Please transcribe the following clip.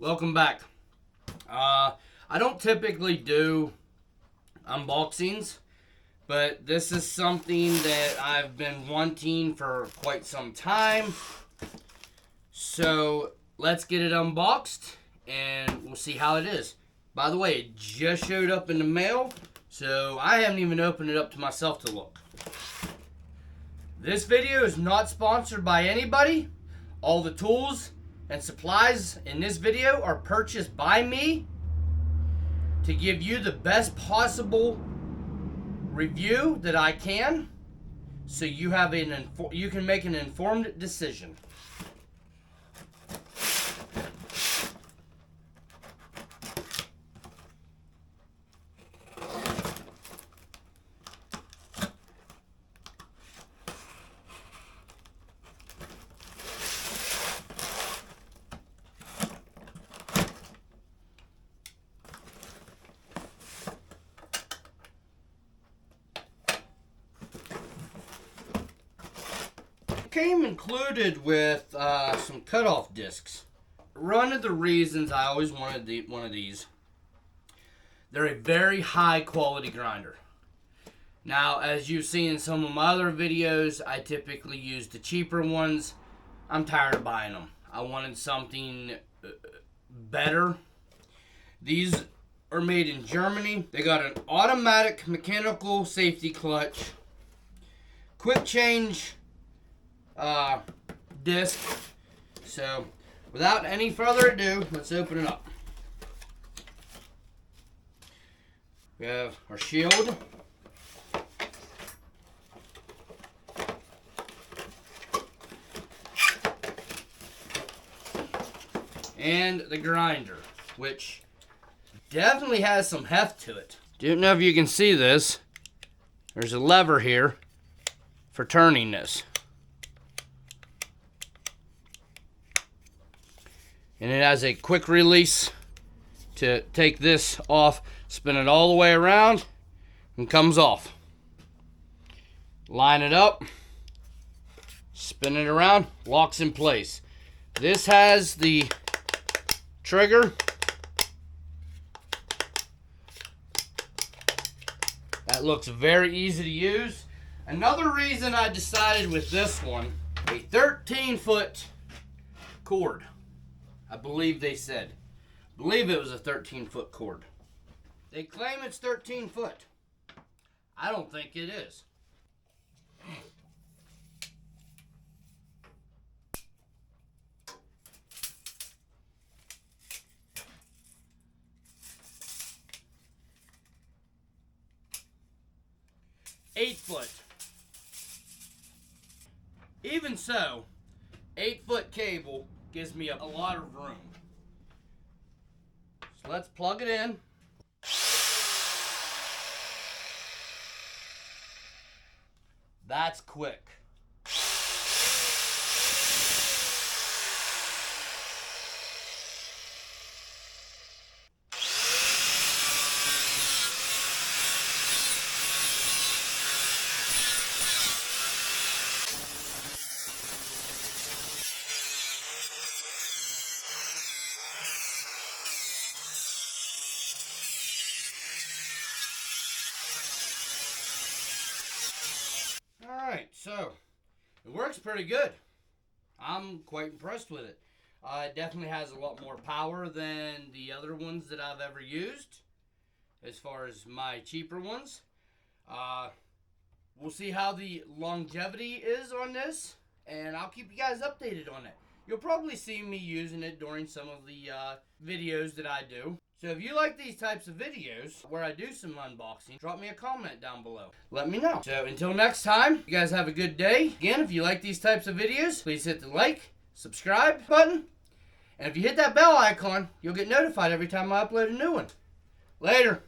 Welcome back. I don't typically do unboxings, but this is something that I've been wanting for quite some time. So let's get it unboxed and we'll see how it is. By the way, it just showed up in the mail, so I haven't even opened it up to myself to look. This video is not sponsored by anybody. All the tools and supplies in this video are purchased by me to give you the best possible review that I can, so you have you can make an informed decision. Came included with some cutoff discs. One of the reasons I always wanted one of these, they're a very high quality grinder. Now, as you've seen in some of my other videos, I typically use the cheaper ones. I'm tired of buying them. I wanted something better. These are made in Germany. They got an automatic mechanical safety clutch, quick change disc. So without any further ado, let's open it up. We have our shield, and the grinder, which definitely has some heft to it. Don't know if you can see this. There's a lever here for turning this. And it has a quick release to take this off, spin it all the way around, and comes off. Line it up, spin it around, locks in place. This has the trigger. That looks very easy to use. Another reason I decided with this one, a 13-foot cord. I believe they said. I believe it was a 13-foot cord. They claim it's 13 foot. I don't think it is. Eight foot. Even so, 8-foot cable gives me a lot of room. So let's plug it in. That's quick. Alright, so it works pretty good. I'm quite impressed with it. It definitely has a lot more power than the other ones that I've ever used, as far as my cheaper ones. We'll see how the longevity is on this, and I'll keep you guys updated on it. You'll probably see me using it during some of the videos that I do. So if you like these types of videos where I do some unboxing, drop me a comment down below. Let me know. So until next time, you guys have a good day. Again, if you like these types of videos, please hit the like, subscribe button. And if you hit that bell icon, you'll get notified every time I upload a new one. Later.